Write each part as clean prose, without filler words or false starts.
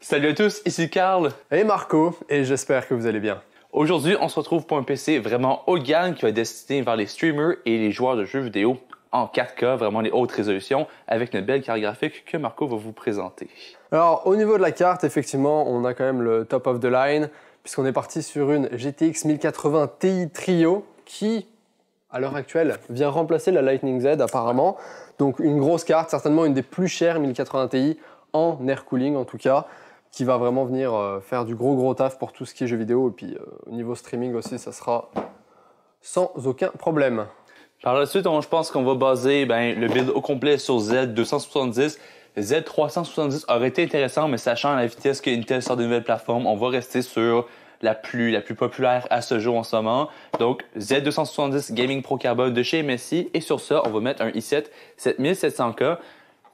Salut à tous, ici Carl. Et Marco, et j'espère que vous allez bien. Aujourd'hui, on se retrouve pour un PC vraiment haut de gamme qui va être destiné vers les streamers et les joueurs de jeux vidéo en 4K, vraiment les hautes résolutions, avec une belle carte graphique que Marco va vous présenter. Alors, au niveau de la carte, effectivement, on a quand même le top of the line, puisqu'on est parti sur une GTX 1080 Ti Trio qui, à l'heure actuelle, vient remplacer la Lightning Z apparemment. Donc une grosse carte, certainement une des plus chères 1080 Ti, en air cooling en tout cas, qui va vraiment venir faire du gros taf pour tout ce qui est jeux vidéo. Et puis au niveau streaming aussi, ça sera sans aucun problème. Par la suite, je pense qu'on va baser le build au complet sur Z270. Z370 aurait été intéressant, mais sachant la vitesse que Intel sort de nouvelles plateformes, on va rester sur la plus populaire à ce jour en ce moment. Donc Z270 Gaming Pro Carbone de chez MSI. Et sur ça, on va mettre un i7 7700K.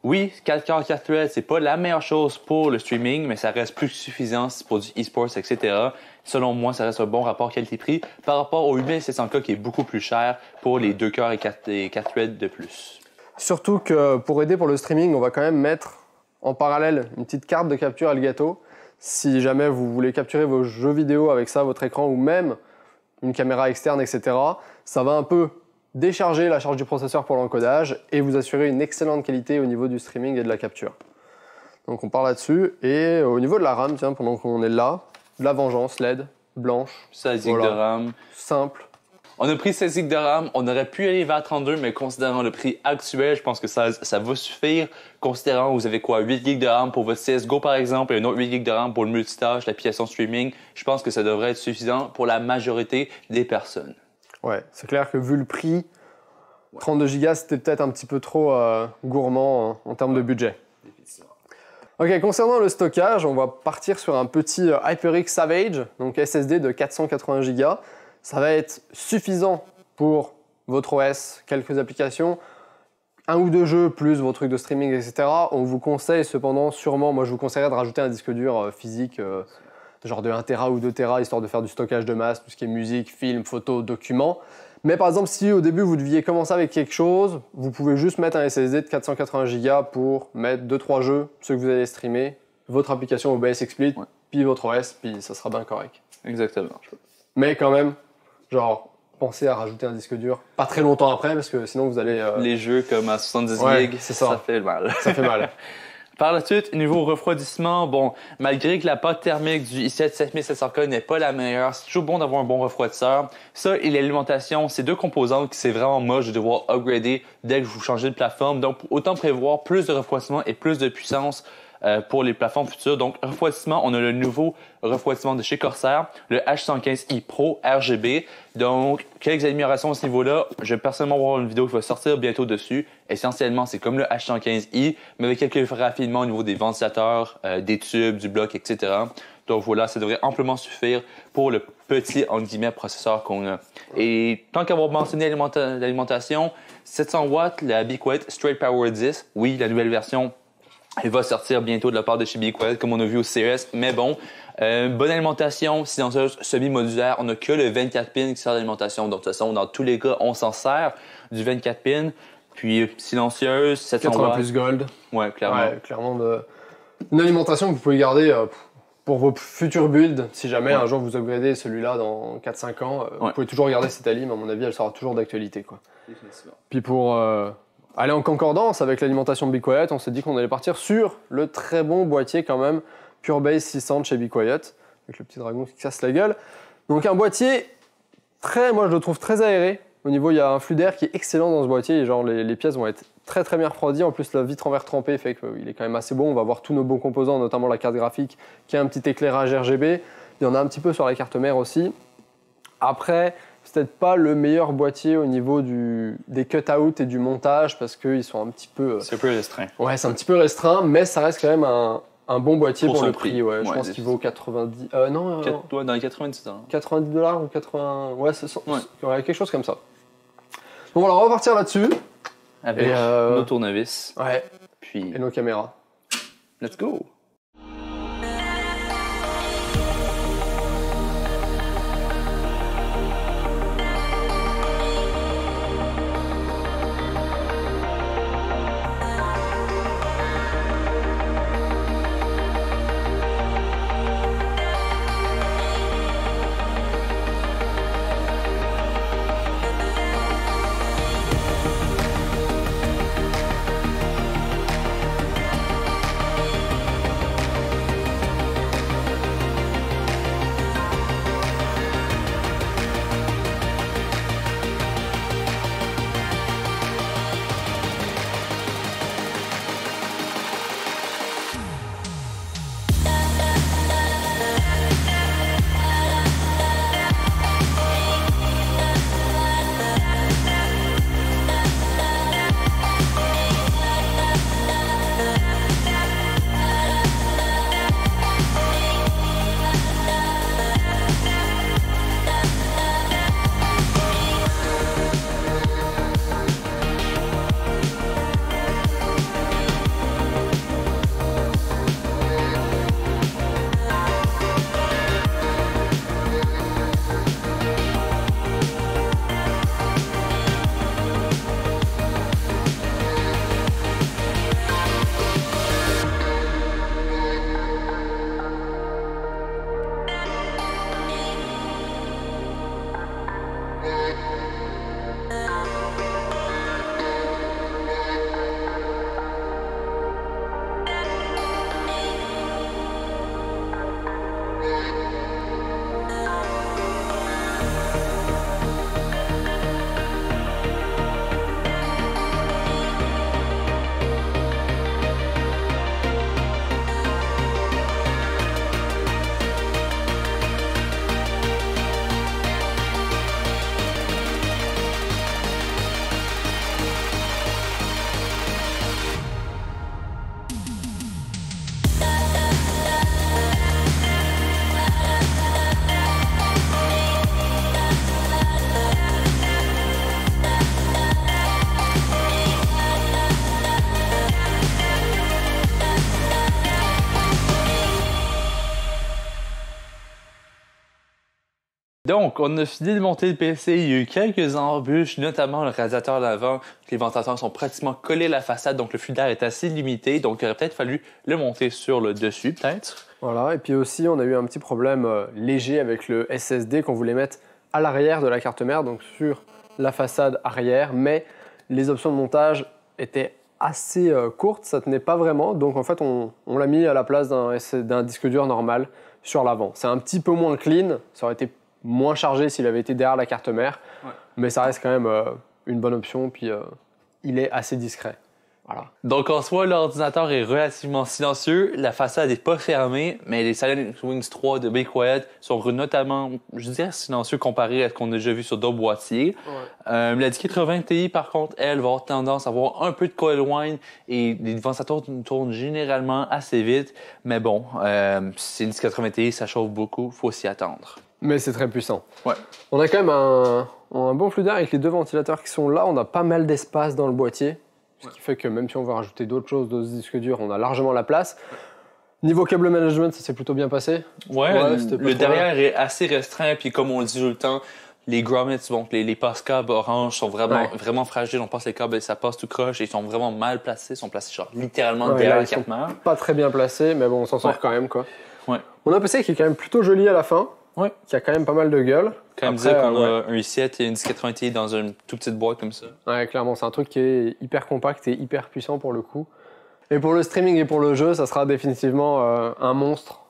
Oui, 4K 4 threads, c'est pas la meilleure chose pour le streaming, mais ça reste plus que suffisant pour du e-sports, etc. Selon moi, ça reste un bon rapport qualité-prix par rapport au 8700K qui est beaucoup plus cher pour les 2 cœurs et 4 threads de plus. Surtout que pour aider pour le streaming, on va quand même mettre en parallèle une petite carte de capture Elgato. Si jamais vous voulez capturer vos jeux vidéo avec ça, votre écran ou même une caméra externe, etc., ça va un peu décharger la charge du processeur pour l'encodage et vous assurer une excellente qualité au niveau du streaming et de la capture. Donc on part là-dessus. Et au niveau de la RAM, tiens, pendant qu'on est là, de la Vengeance LED, blanche. 16 GB de RAM. Simple. On a pris 16 GB de RAM, on aurait pu aller vers 32, mais considérant le prix actuel, je pense que ça va suffire. Considérant que vous avez 8 GB de RAM pour votre CSGO par exemple, et un autre 8 GB de RAM pour le multitâche, l'application streaming, je pense que ça devrait être suffisant pour la majorité des personnes. Ouais, c'est clair que vu le prix, 32 Go c'était peut-être un petit peu trop gourmand en termes de budget. Ok, concernant le stockage, on va partir sur un petit HyperX Savage, donc SSD de 480 Go. Ça va être suffisant pour votre OS, quelques applications, un ou deux jeux, plus vos trucs de streaming, etc. On vous conseille cependant, sûrement, moi je vous conseillerais de rajouter un disque dur physique, genre de 1 Tera ou 2 Tera, histoire de faire du stockage de masse, tout ce qui est musique, film, photos, documents. Mais par exemple, si au début vous deviez commencer avec quelque chose, vous pouvez juste mettre un SSD de 480 Go pour mettre 2-3 jeux, ceux que vous allez streamer, votre application OBS XSplit, puis votre OS, puis ça sera bien correct. Exactement. Mais quand même, genre, pensez à rajouter un disque dur pas très longtemps après, parce que sinon vous allez... Les jeux comme à 70 ouais, GB, ça fait mal. Ça fait mal. Par la suite, niveau refroidissement, malgré que la pâte thermique du i7 7700K n'est pas la meilleure, c'est toujours bon d'avoir un bon refroidisseur. Ça et l'alimentation, c'est deux composantes qui c'est vraiment moche de devoir upgrader dès que vous changez de plateforme. Donc, autant prévoir plus de refroidissement et plus de puissance pour les plateformes futures. Donc, refroidissement, on a le nouveau refroidissement de chez Corsair, le H115i Pro RGB. Donc, quelques améliorations à ce niveau-là. Je vais personnellement voir une vidéo qui va sortir bientôt dessus. Essentiellement, c'est comme le H115i, mais avec quelques raffinements au niveau des ventilateurs, des tubes, du bloc, etc. Donc voilà, ça devrait amplement suffire pour le petit, entre guillemets, processeur qu'on a. Et tant qu'avoir mentionné l'alimentation, 700 watts, la Be Quiet Straight Power 10. Oui, la nouvelle version, elle va sortir bientôt de la part de chez Be Quiet, comme on a vu au CES, mais bon. Bonne alimentation, silencieuse, semi-modulaire. On n'a que le 24 pins qui sert d'alimentation. Donc, de toute façon, dans tous les cas, on s'en sert du 24 pins. Puis, silencieuse, 700 watts. plus gold. Ouais, clairement. Ouais, clairement. Une alimentation que vous pouvez garder pour vos futurs builds. Si jamais un jour vous upgradez celui-là dans 4-5 ans, vous pouvez toujours garder cette ali, mais à mon avis, elle sera toujours d'actualité, quoi. Puis pour aller en concordance avec l'alimentation de Be Quiet, on s'est dit qu'on allait partir sur le très bon boîtier quand même, PureBase 600 de chez Be Quiet, avec le petit dragon qui casse la gueule. Donc un boîtier moi je le trouve très aéré. Au niveau, il y a un flux d'air qui est excellent dans ce boîtier, et genre les pièces vont être très bien refroidies. En plus, la vitre en verre trempé fait qu'il est quand même assez bon. On va voir tous nos bons composants, notamment la carte graphique qui a un petit éclairage RGB. Il y en a un petit peu sur la carte mère aussi. Après, c'est peut-être pas le meilleur boîtier au niveau des cut-out et du montage, parce qu'ils sont un petit peu... c'est un peu restreint. Ouais, c'est un petit peu restreint, mais ça reste quand même un bon boîtier pour le prix. Ouais. Je pense qu'il vaut 90... non, dans les 90 $. 90 $ ou 80... Ouais, quelque chose comme ça. Donc voilà, on va partir là-dessus. Avec nos tournevis. Ouais. Puis... Et nos caméras. Let's go! Donc, on a fini de monter le PC. Il y a eu quelques embûches, notamment le radiateur d'avant. Les ventilateurs sont pratiquement collés à la façade, donc le flux d'air est assez limité. Donc, il aurait peut-être fallu le monter sur le dessus, peut-être. Voilà, et puis aussi, on a eu un petit problème léger avec le SSD qu'on voulait mettre à l'arrière de la carte mère, donc sur la façade arrière, mais les options de montage étaient assez courtes, ça tenait pas vraiment, donc en fait, on l'a mis à la place d'un disque dur normal sur l'avant. C'est un petit peu moins clean, ça aurait été moins chargé s'il avait été derrière la carte mère, mais ça reste quand même une bonne option, puis il est assez discret. Voilà. Donc en soi, l'ordinateur est relativement silencieux, la façade n'est pas fermée, mais les Silent Wings 3 de Be Quiet sont notamment, je dirais, silencieux comparé à ce qu'on a déjà vu sur d'autres boîtiers. La 1080 Ti, par contre, elle va avoir tendance à avoir un peu de coil whine et les ventilateurs tournent généralement assez vite, mais bon, c'est une 1080 Ti, ça chauffe beaucoup, faut s'y attendre. Mais c'est très puissant. Ouais. On a quand même un bon flux d'air avec les deux ventilateurs qui sont là, on a pas mal d'espace dans le boîtier. Ce qui fait que même si on veut rajouter d'autres choses, d'autres disques durs, on a largement la place. Niveau câble management, ça s'est plutôt bien passé. Le derrière est assez restreint, puis comme on le dit tout le temps, les grommets, donc les passe-câbles orange sont vraiment fragiles. On passe les câbles et ça passe tout croche et ils sont vraiment mal placés. Ils sont placés genre littéralement derrière la carte mère. Pas très bien placés, mais bon, on s'en sort quand même, quoi. On a un PC qui est quand même plutôt joli à la fin. Qui a quand même pas mal de gueule. Quand même dire qu'on a un i7 et une 1080 Ti dans une toute petite boîte comme ça. Ouais, clairement, c'est un truc qui est hyper compact et hyper puissant pour le coup. Et pour le streaming et pour le jeu, ça sera définitivement un monstre.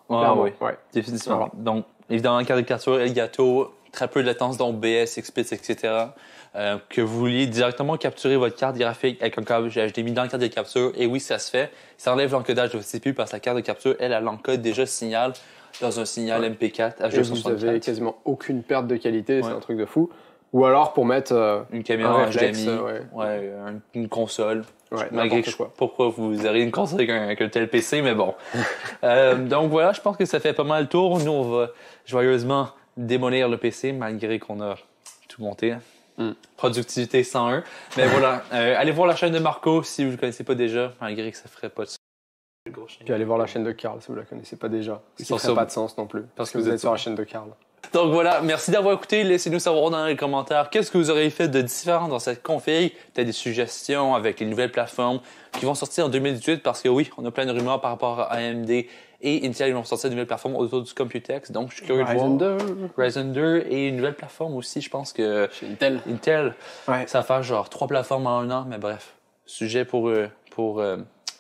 Définitivement. Voilà. Donc, évidemment, carte de capture Elgato, très peu de latence, donc BS, XPIT, etc. Que vous vouliez directement capturer votre carte graphique avec un câble HDMI dans la carte de capture. Et oui, ça se fait. Ça enlève l'encodage de votre CPU parce que la carte de capture, elle encode déjà signal dans un signal MP4 H264. Et vous avez quasiment aucune perte de qualité, c'est un truc de fou. Ou alors pour mettre une caméra réflexe, HDMI, une console. Malgré que je sais pas pourquoi vous auriez une console avec un tel PC, mais bon. Donc voilà, je pense que ça fait pas mal le tour. Nous, on va joyeusement démolir le PC malgré qu'on a tout monté. Productivité 101. Mais voilà, allez voir la chaîne de Marco si vous ne le connaissez pas déjà, malgré que ça ferait pas de sens. Puis allez voir la chaîne de Carl si vous la connaissez pas déjà. Ça ne ferait pas de sens non plus, parce que vous êtes sur la chaîne de Carl. Donc voilà, merci d'avoir écouté. Laissez-nous savoir dans les commentaires qu'est-ce que vous auriez fait de différent dans cette config. Peut-être des suggestions avec les nouvelles plateformes qui vont sortir en 2018 parce que oui, on a plein de rumeurs par rapport à AMD et Intel. Ils vont sortir de nouvelles plateformes autour du Computex. Donc je suis curieux de voir. Ryzen 2 et une nouvelle plateforme aussi. Je pense que chez Intel. Ça va faire genre 3 plateformes en un an. Mais bref, sujet pour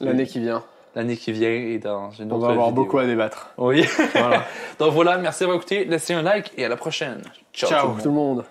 l'année qui vient. L'année qui vient et dans une autre On va avoir vidéo. beaucoup à débattre. Oui. Voilà. Donc voilà, merci d'avoir écouté. Laissez un like et à la prochaine. Ciao tout le monde.